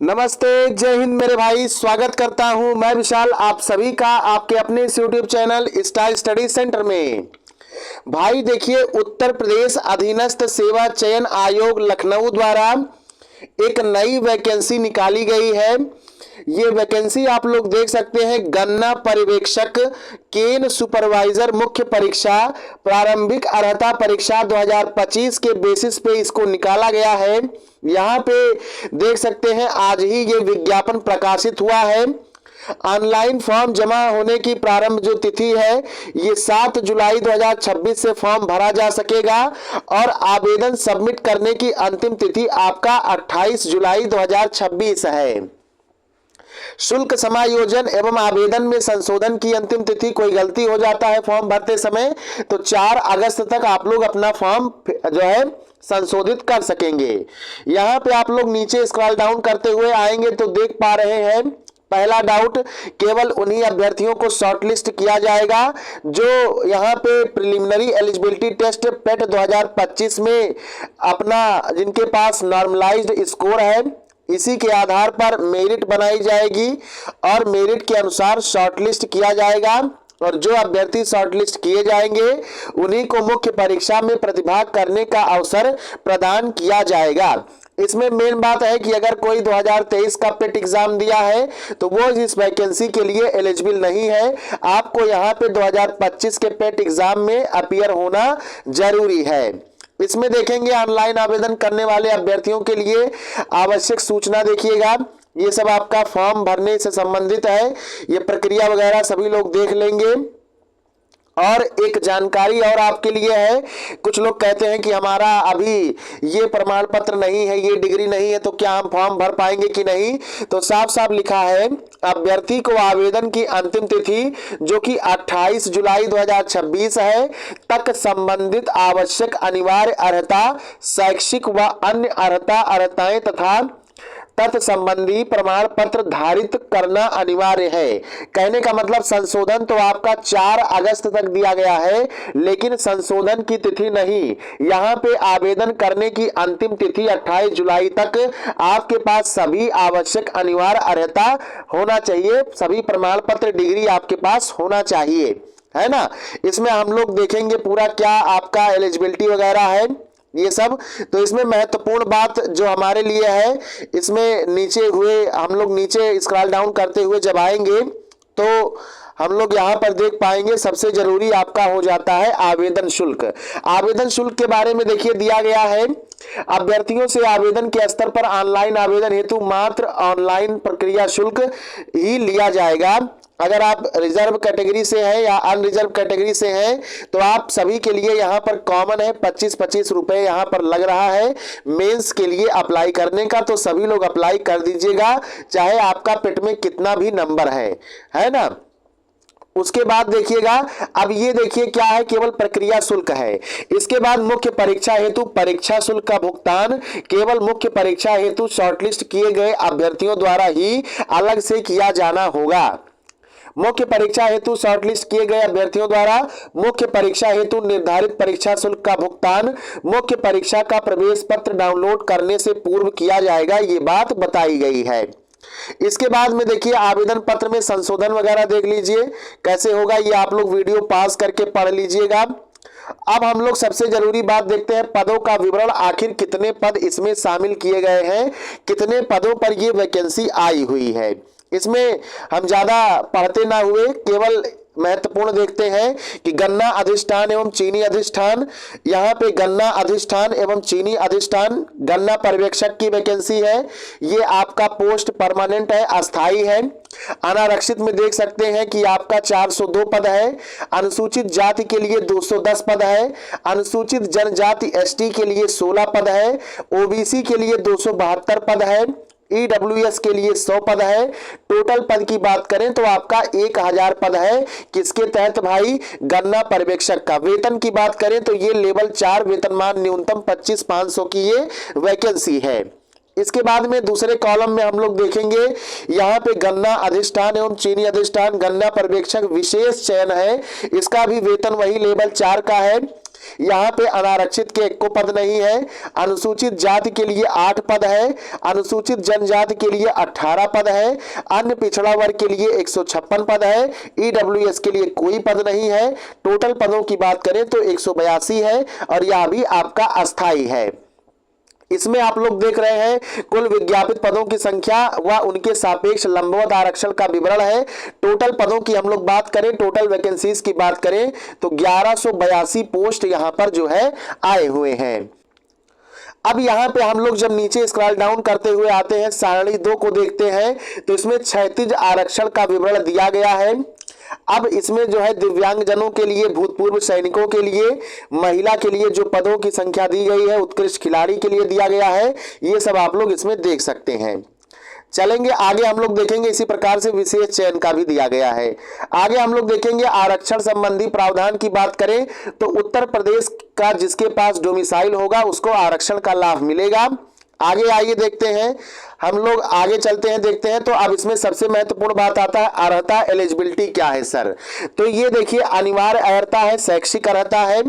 नमस्ते, जय हिंद मेरे भाई। स्वागत करता हूं मैं विशाल आप सभी का आपके अपने इस YouTube channel style study centre में। भाई देखिए, उत्तर प्रदेश अधीनस्थ सेवा चयन आयोग लखनऊ द्वारा एक नई वैकेंसी निकाली गई है। ये वैकेंसी आप लोग देख सकते हैं, गन्ना पर्यवेक्षक केन सुपरवाइजर मुख्य परीक्षा प्रारंभिक अर्हता परीक्षा 2025 के बेसिस पे इसको निकाला गया है। यहाँ पे देख सकते हैं, आज ही ये विज्ञापन प्रकाशित हुआ है। ऑनलाइन फॉर्म जमा होने की प्रारंभ जो तिथि है ये 7 जुलाई 2026 से फॉर्म भरा जा सकेगा और आवेदन सबमिट करने की अंतिम तिथि आपका 28 जुलाई 2026 है। शुल्क समायोजन एवं आवेदन में संशोधन की अंतिम तिथि, कोई गलती हो जाता है फॉर्म भरते समय तो 4 अगस्त तक आप लोग अपना फॉर्म जो है संशोधित कर सकेंगे। यहाँ पे आप लोग नीचे स्क्रॉल डाउन करते हुए आएंगे तो देख पा रहे हैं, पहला डाउट, केवल उन्हीं अभ्यर्थियों को शॉर्टलिस्ट किया जाएगा जो यहाँ पे प्रिलिमिनरी एलिजिबिलिटी टेस्ट पेट 2025 में अपना जिनके पास नॉर्मलाइज्ड स्कोर है, इसी के आधार पर मेरिट बनाई जाएगी और मेरिट के अनुसार शॉर्टलिस्ट किया जाएगा और जो अभ्यर्थी शॉर्टलिस्ट किए जाएंगे उन्हीं को मुख्य परीक्षा में प्रतिभाग करने का अवसर प्रदान किया जाएगा। इसमें मेन बात है कि अगर कोई 2023 का पेट एग्जाम दिया है तो वो इस वैकेंसी के लिए एलिजिबल नहीं है। आपको यहाँ पे 2025 के पेट एग्जाम में अपीयर होना जरूरी है। इसमें देखेंगे ऑनलाइन आवेदन करने वाले अभ्यर्थियों के लिए आवश्यक सूचना देखिएगा, ये सब आपका फॉर्म भरने से संबंधित है, ये प्रक्रिया वगैरह सभी लोग देख लेंगे। और एक जानकारी और आपके लिए है, कुछ लोग कहते हैं कि हमारा अभी ये प्रमाण पत्र नहीं है, ये डिग्री नहीं है, तो क्या हम फॉर्म भर पाएंगे कि नहीं। तो साफ साफ लिखा है, अभ्यर्थी को आवेदन की अंतिम तिथि जो कि 28 जुलाई 2026 है तक संबंधित आवश्यक अनिवार्य अर्हता, शैक्षिक व अन्य अर्हताएं तथा तत्संबंधी प्रमाण पत्र धारित करना अनिवार्य है। कहने का मतलब संशोधन तो आपका 4 अगस्त तक दिया गया है, लेकिन संशोधन की तिथि नहीं। यहाँ पे आवेदन करने की अंतिम तिथि 28 जुलाई तक आपके पास सभी आवश्यक अनिवार्य अर्हता होना चाहिए, सभी प्रमाण पत्र डिग्री आपके पास होना चाहिए, है ना। इसमें हम लोग देखेंगे पूरा क्या आपका एलिजिबिलिटी वगैरह है ये सब। तो इसमें महत्वपूर्ण बात जो हमारे लिए है, इसमें नीचे हुए हम लोग नीचे स्क्रॉल डाउन करते हुए जब आएंगे तो हम लोग यहाँ पर देख पाएंगे, सबसे जरूरी आपका हो जाता है आवेदन शुल्क। आवेदन शुल्क के बारे में देखिए दिया गया है, अभ्यर्थियों से आवेदन के स्तर पर ऑनलाइन आवेदन हेतु मात्र ऑनलाइन प्रक्रिया शुल्क ही लिया जाएगा। अगर आप रिजर्व कैटेगरी से हैं या अनरिजर्व कैटेगरी से हैं तो आप सभी के लिए यहाँ पर कॉमन है 25-25 रुपए यहाँ पर लग रहा है मेंस के लिए अप्लाई करने का। तो सभी लोग अप्लाई कर दीजिएगा, चाहे आपका पेट में कितना भी नंबर है ना। उसके बाद देखिएगा, अब ये देखिए क्या है, केवल प्रक्रिया शुल्क है। इसके बाद मुख्य परीक्षा हेतु परीक्षा शुल्क का भुगतान केवल मुख्य परीक्षा हेतु शॉर्टलिस्ट किए गए अभ्यर्थियों द्वारा ही अलग से किया जाना होगा। मुख्य परीक्षा हेतु शॉर्टलिस्ट किए गए अभ्यर्थियों द्वारा मुख्य परीक्षा हेतु निर्धारित परीक्षा शुल्क का भुगतान मुख्य परीक्षा का प्रवेश पत्र डाउनलोड करने से पूर्व किया जाएगा, ये बात बताई गई है। इसके बाद में देखिए आवेदन पत्र में संशोधन वगैरह देख लीजिए कैसे होगा, ये आप लोग वीडियो पास करके पढ़ लीजिएगा। अब हम लोग सबसे जरूरी बात देखते हैं, पदों का विवरण, आखिर कितने पद इसमें शामिल किए गए हैं, कितने पदों पर ये वैकेंसी आई हुई है। इसमें हम ज्यादा पढ़ते ना हुए केवल महत्वपूर्ण देखते हैं कि गन्ना अधिष्ठान एवं चीनी अधिष्ठान, यहाँ पे गन्ना अधिष्ठान एवं चीनी अधिष्ठान गन्ना पर्यवेक्षक की वैकेंसी है। ये आपका पोस्ट परमानेंट है, अस्थाई है। अनारक्षित में देख सकते हैं कि आपका 402 पद है। अनुसूचित जाति के लिए 210 पद है। अनुसूचित जनजाति एसटी के लिए 16 पद है। ओबीसी के लिए 272 पद है। ईडब्ल्यूएस के लिए 100 पद है। टोटल पद की बात करें तो आपका 1000 पद है। किसके तहत भाई, गन्ना पर्यवेक्षक का। वेतन की बात करें तो ये लेवल 4 वेतनमान न्यूनतम 25,500 की ये वैकेंसी है। इसके बाद में दूसरे कॉलम में हम लोग देखेंगे, यहाँ पे गन्ना अधिष्ठान एवं चीनी अधिष्ठान गन्ना पर्यवेक्षक विशेष चयन है, इसका भी वेतन वही लेवल 4 का है। यहाँ पे अनारक्षित के 1 पद नहीं है, अनुसूचित जाति के लिए 8 पद है, अनुसूचित जनजाति के लिए 18 पद है, अन्य पिछड़ा वर्ग के लिए 156 पद है, ईडब्ल्यूएस के लिए कोई पद नहीं है। टोटल पदों की बात करें तो 182 है और यह भी आपका अस्थाई है। इसमें आप लोग देख रहे हैं कुल विज्ञापित पदों की संख्या व उनके सापेक्ष लंबवत आरक्षण का विवरण है। टोटल पदों की हम लोग बात करें, टोटल वैकेंसीज की बात करें तो 1182 पोस्ट यहां पर जो है आए हुए हैं। अब यहाँ पे हम लोग जब नीचे स्क्रॉल डाउन करते हुए आते हैं, सारणी 2 को देखते हैं तो इसमें क्षैतिज आरक्षण का विवरण दिया गया है। अब इसमें जो है दिव्यांगजनों के लिए, भूतपूर्व सैनिकों के लिए, महिला के लिए जो पदों की संख्या दी गई है, उत्कृष्ट खिलाड़ी के लिए दिया गया है, ये सब आप लोग इसमें देख सकते हैं। चलेंगे आगे, हम लोग देखेंगे इसी प्रकार से विशेष चयन का भी दिया गया है। आगे हम लोग देखेंगे आरक्षण संबंधी प्रावधान की बात करें तो उत्तर प्रदेश का जिसके पास डोमिसाइल होगा उसको आरक्षण का लाभ मिलेगा। आगे आइए देखते हैं, हम लोग आगे चलते हैं, देखते हैं। तो अब इसमें सबसे महत्वपूर्ण बात आता है अर्हता, एलिजिबिलिटी क्या है सर? तो ये देखिए, अनिवार्य अर्हता है, शैक्षिक अर्हता है,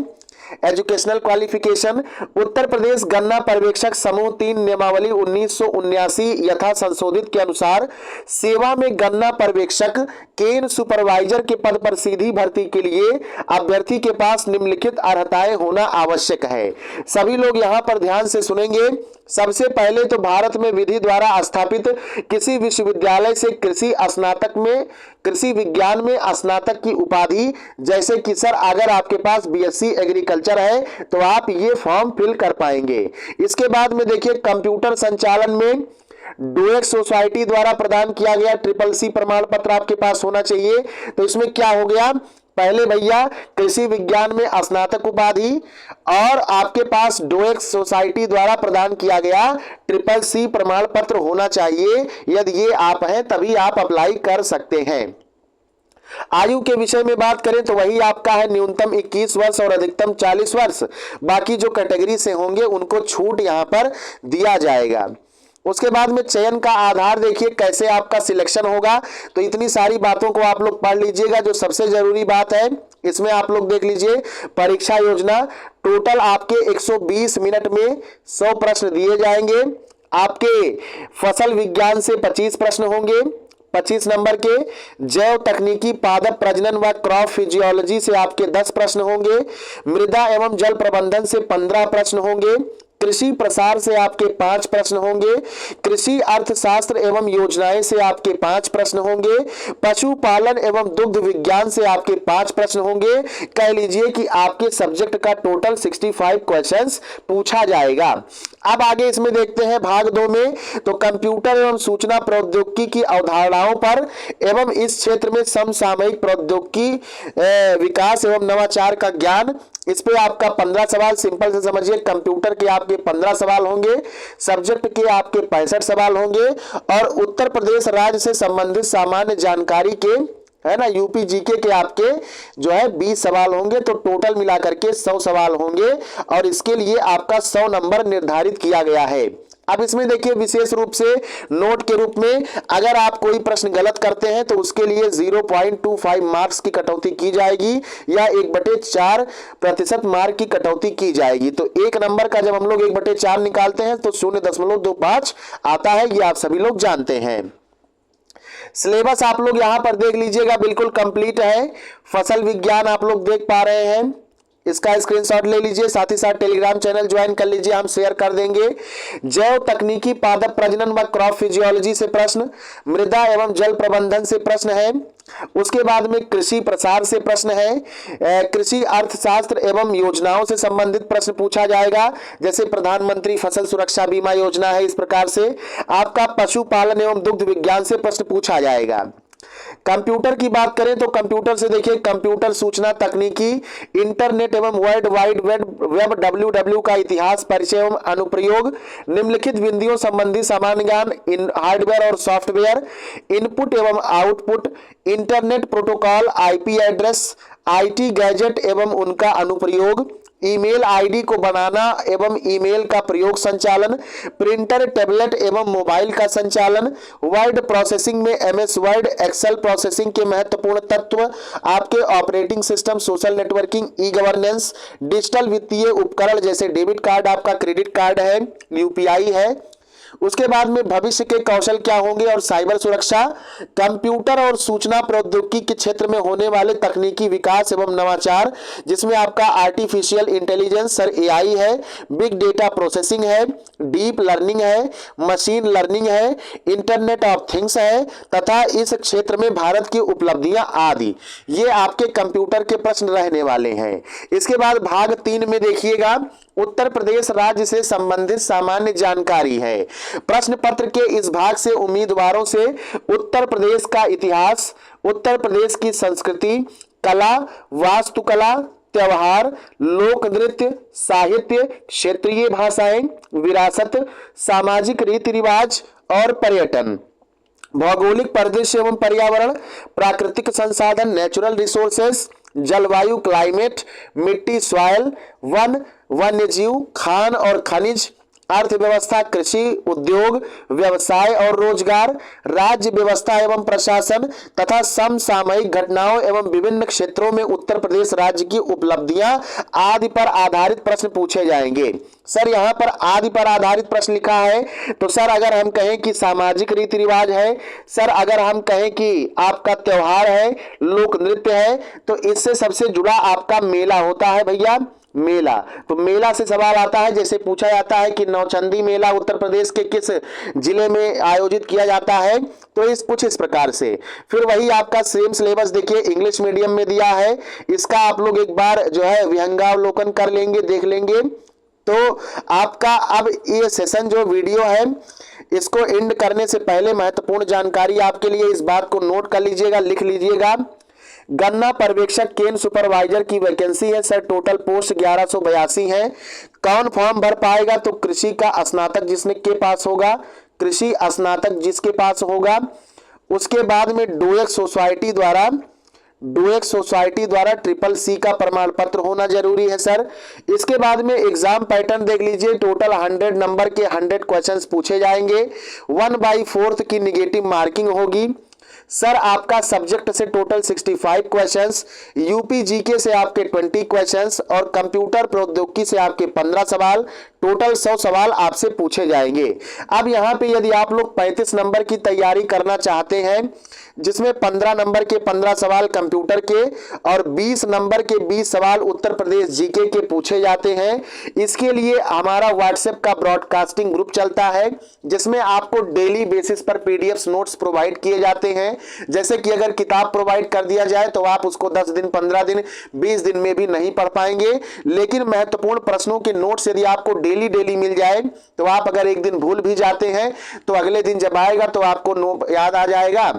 एजुकेशनल क्वालिफिकेशन। उत्तर प्रदेश गन्ना पर्यवेक्षक समूह 3 नियमावली 1979 यथा संशोधित के अनुसार सेवा में गन्ना पर्यवेक्षक केन सुपरवाइजर के पद पर सीधी भर्ती के लिए अभ्यर्थी के पास निम्नलिखित अर्हताएं होना आवश्यक है। सभी लोग यहां पर ध्यान से सुनेंगे। सबसे पहले तो भारत में विधि द्वारा स्थापित किसी विश्वविद्यालय से कृषि विज्ञान में स्नातक की उपाधि, जैसे कि सर अगर आपके पास बीएससी एग्रीकल्चर है तो आप ये फॉर्म फिल कर पाएंगे। इसके बाद में देखिए, कंप्यूटर संचालन में डोएक्स सोसाइटी द्वारा प्रदान किया गया CCC प्रमाण पत्र आपके पास होना चाहिए। तो इसमें क्या हो गया, पहले भैया कृषि विज्ञान में स्नातक उपाधि और आपके पास डोएक्स सोसाइटी द्वारा प्रदान किया गया CCC प्रमाण पत्र होना चाहिए। यदि ये आप हैं तभी आप अप्लाई कर सकते हैं। आयु के विषय में बात करें तो वही आपका है न्यूनतम 21 वर्ष और अधिकतम 40 वर्ष। बाकी जो कैटेगरी से होंगे उनको छूट यहां पर दिया जाएगा। उसके बाद में चयन का आधार देखिए कैसे आपका सिलेक्शन होगा। तो इतनी सारी बातों को आप लोग पढ़ लीजिएगा। जो सबसे जरूरी बात है इसमें आप लोग देख लीजिए, परीक्षा योजना टोटल आपके 120 मिनट में 100 प्रश्न दिए जाएंगे। आपके फसल विज्ञान से 25 प्रश्न होंगे, 25 नंबर के। जैव तकनीकी, पादप प्रजनन व क्रॉप फिजियोलॉजी से आपके 10 प्रश्न होंगे। मृदा एवं जल प्रबंधन से 15 प्रश्न होंगे। कृषि प्रसार से आपके 5 प्रश्न होंगे। कृषि अर्थशास्त्र एवं योजनाएं से आपके 5 प्रश्न होंगे। पशुपालन एवं दुग्ध विज्ञान से आपके 5 प्रश्न होंगे। कह लीजिए कि आपके सब्जेक्ट का टोटल 65 क्वेश्चंस पूछा जाएगा। अब आगे इसमें देखते हैं भाग 2 में, तो कंप्यूटर एवं सूचना प्रौद्योगिकी की अवधारणाओं पर एवं इस क्षेत्र में समसामयिक प्रौद्योगिकी विकास एवं नवाचार का ज्ञान, इस पे आपका 15 सवाल सिंपल से समझिए। कंप्यूटर के आपके 15 सवाल होंगे, सब्जेक्ट के आपके 65 सवाल होंगे और उत्तर प्रदेश राज्य से संबंधित सामान्य जानकारी के, है ना, यूपी जीके के आपके जो है 20 सवाल होंगे। तो टोटल मिलाकर के 100 सवाल होंगे और इसके लिए आपका 100 नंबर निर्धारित किया गया है। अब इसमें देखिए विशेष रूप से नोट के रूप में अगर आप कोई प्रश्न गलत करते हैं तो उसके लिए 0.25 मार्क्स की कटौती की जाएगी या 1/4% मार्क की कटौती की जाएगी। तो 1 नंबर का जब हम लोग 1/4 निकालते हैं तो 0.25 आता है, ये आप सभी लोग जानते हैं। सिलेबस आप लोग यहां पर देख लीजिएगा, बिल्कुल कंप्लीट है। फसल विज्ञान आप लोग देख पा रहे हैं, इसका स्क्रीनशॉट ले लीजिए, साथ ही साथ टेलीग्राम चैनल ज्वाइन कर लीजिए, हम शेयर कर देंगे। जैव तकनीकी, पादप प्रजनन व क्रॉप फिजियोलॉजी से प्रश्न, मृदा एवं जल प्रबंधन से प्रश्न है। उसके बाद में कृषि प्रसार से प्रश्न है, कृषि अर्थशास्त्र एवं योजनाओं से संबंधित प्रश्न पूछा जाएगा, जैसे प्रधानमंत्री फसल सुरक्षा बीमा योजना है। इस प्रकार से आपका पशुपालन एवं दुग्ध विज्ञान से प्रश्न पूछा जाएगा। कंप्यूटर की बात करें तो कंप्यूटर से देखिए, कंप्यूटर सूचना तकनीकी, इंटरनेट एवं वर्ल्ड वाइड वेब WW का इतिहास, परिचय एवं अनुप्रयोग, निम्नलिखित बिंदुओं संबंधी सामान्य ज्ञान, हार्डवेयर और सॉफ्टवेयर, इनपुट एवं output, internet protocol, IP address, IT gadget एवं उनका अनुप्रयोग, ईमेल आईडी को बनाना एवं ईमेल का प्रयोग संचालन, प्रिंटर, टैबलेट एवं मोबाइल का संचालन, वर्ड प्रोसेसिंग में एमएस वर्ड, एक्सेल प्रोसेसिंग के महत्वपूर्ण तत्व, आपके operating system, social networking, e governance, digital वित्तीय उपकरण जैसे डेबिट कार्ड, आपका क्रेडिट कार्ड है, यूपीआई है। उसके बाद में भविष्य के कौशल क्या होंगे और साइबर सुरक्षा, कंप्यूटर और सूचना प्रौद्योगिकी के क्षेत्र में होने वाले तकनीकी विकास एवं नवाचार, जिसमें आपका आर्टिफिशियल इंटेलिजेंस सर एआई है, बिग डेटा प्रोसेसिंग है, डीप लर्निंग है, मशीन लर्निंग है, इंटरनेट ऑफ थिंग्स है तथा इस क्षेत्र में भारत की उपलब्धियां आदि, ये आपके कंप्यूटर के प्रश्न रहने वाले हैं। इसके बाद भाग 3 में देखिएगा उत्तर प्रदेश राज्य से संबंधित सामान्य जानकारी है। प्रश्न पत्र के इस भाग से उम्मीदवारों से उत्तर प्रदेश का इतिहास, उत्तर प्रदेश की संस्कृति, कला, वास्तुकला, त्योहार, लोक नृत्य, साहित्य, क्षेत्रीय भाषाएं, विरासत, सामाजिक रीति रिवाज और पर्यटन, भौगोलिक परिदृश्य एवं पर्यावरण, प्राकृतिक संसाधन नेचुरल रिसोर्सेस, जलवायु क्लाइमेट, मिट्टी सॉइल, वन वन्यजीव, खान और खनिज, अर्थव्यवस्था, कृषि, उद्योग, व्यवसाय और रोजगार, राज्य व्यवस्था एवं प्रशासन तथा समसामयिक घटनाओं एवं विभिन्न क्षेत्रों में उत्तर प्रदेश राज्य की उपलब्धियां आदि पर आधारित प्रश्न पूछे जाएंगे। सर यहाँ पर आदि पर आधारित प्रश्न लिखा है, तो सर अगर हम कहें कि सामाजिक रीति रिवाज है, सर अगर हम कहें कि आपका त्योहार है, लोक नृत्य है, तो इससे सबसे जुड़ा आपका मेला होता है भैया, मेला। तो मेला से सवाल आता है, जैसे पूछा जाता है कि नौचंदी मेला उत्तर प्रदेश के किस जिले में आयोजित किया जाता है, तो इस प्रकार से। फिर वही आपका सेम सिलेबस देखिए इंग्लिश मीडियम में दिया है, इसका आप लोग एक बार जो है विहंगावलोकन कर लेंगे, देख लेंगे। तो आपका अब ये सेशन जो वीडियो है इसको एंड करने से पहले महत्वपूर्ण जानकारी आपके लिए, इस बात को नोट कर लीजिएगा, लिख लीजिएगा। गन्ना पर्यवेक्षक केन सुपरवाइजर की वैकेंसी है सर, टोटल पोस्ट 1182 है। कौन फॉर्म भर पाएगा, तो कृषि का स्नातक जिसने के पास होगा, कृषि स्नातक जिसके पास होगा। उसके बाद में डोएक्स सोसाइटी द्वारा CCC का प्रमाण पत्र होना जरूरी है सर। इसके बाद में एग्जाम पैटर्न देख लीजिए, टोटल 100 नंबर के 100 क्वेश्चंस पूछे जाएंगे, 1/4 की निगेटिव मार्किंग होगी सर। आपका सब्जेक्ट से टोटल 65 क्वेश्चंस, यूपी जीके से आपके 20 क्वेश्चंस और कंप्यूटर प्रौद्योगिकी से आपके 15 सवाल, टोटल 100 सवाल आपसे पूछे जाएंगे। अब यहाँ पे यदि आप लोग 35 नंबर की तैयारी करना चाहते हैं, जिसमें 15 नंबर के 15 सवाल कंप्यूटर के और 20 नंबर के 20 सवाल उत्तर प्रदेश जीके के पूछे जाते हैं, इसके लिए हमारा व्हाट्सएप का ब्रॉडकास्टिंग ग्रुप चलता है, जिसमें आपको डेली बेसिस पर पीडीएफ नोट्स प्रोवाइड किए जाते हैं। जैसे कि अगर किताब प्रोवाइड कर दिया जाए तो आप उसको 10 दिन, 15 दिन, 20 दिन में भी नहीं पढ़ पाएंगे, लेकिन महत्वपूर्ण प्रश्नों के नोट्स यदि आपको डेली मिल जाए तो आप अगर एक दिन भूल भी जाते हैं तो अगले दिन जब आएगा तो आपको याद आ जाएगा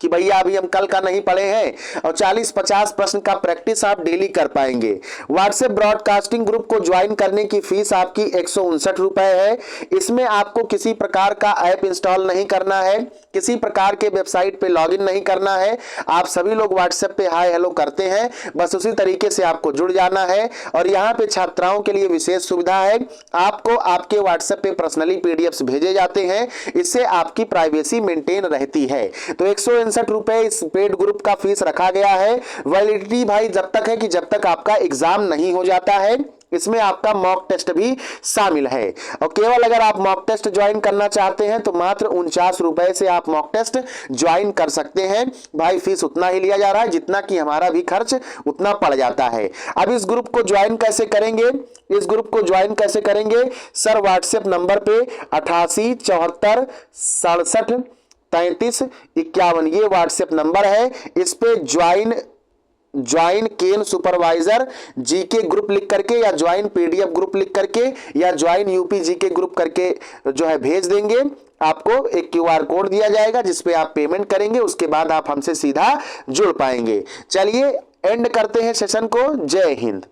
कि भैया अभी हम कल का नहीं पढ़े हैं, और 40-50 प्रश्न का प्रैक्टिस आप डेली कर पाएंगे। व्हाट्सएप ब्रॉडकास्टिंग ग्रुप को ज्वाइन करने की फीस आपकी 159 रुपए है। इसमें आपको किसी प्रकार का ऐप इंस्टॉल नहीं करना है, किसी प्रकार के वेबसाइट पे लॉगिन नहीं करना है। आप सभी लोग व्हाट्सएप पे हाय हेलो करते हैं, बस उसी तरीके से आपको जुड़ जाना है। और यहाँ पे छात्राओं के लिए विशेष सुविधा है, आपको आपके व्हाट्सएप पे पर्सनली पीडीएफ भेजे जाते हैं, इससे आपकी प्राइवेसी मेंटेन रहती है। तो 159 रुपए इस पेड ग्रुप का फीस रखा गया है। वैलिडिटी भाई जब तक है कि जब तक आपका एग्जाम नहीं हो जाता है। इसमें आपका मॉक टेस्ट भी शामिल है, और केवल अगर आप मॉक टेस्ट ज्वाइन करना चाहते हैं तो मात्र 49 रुपए से आप मॉक टेस्ट ज्वाइन कर सकते हैं। भाई फीस उतना ही लिया जा रहा है जितना कि हमारा भी खर्च उतना पड़ जाता है। अब इस ग्रुप को ज्वाइन कैसे करेंगे, इस ग्रुप को ज्वाइन कैसे करेंगे सर, व्हाट्सएप नंबर पे 88 74 67 33 51 ये व्हाट्सएप नंबर है। इस पे ज्वाइन केन सुपरवाइजर जीके ग्रुप लिख करके या ज्वाइन पीडीएफ ग्रुप लिख करके या ज्वाइन यूपी जीके ग्रुप करके जो है भेज देंगे। आपको एक क्यूआर कोड दिया जाएगा जिस पे आप पेमेंट करेंगे, उसके बाद आप हमसे सीधा जुड़ पाएंगे। चलिए एंड करते हैं सेशन को। जय हिंद।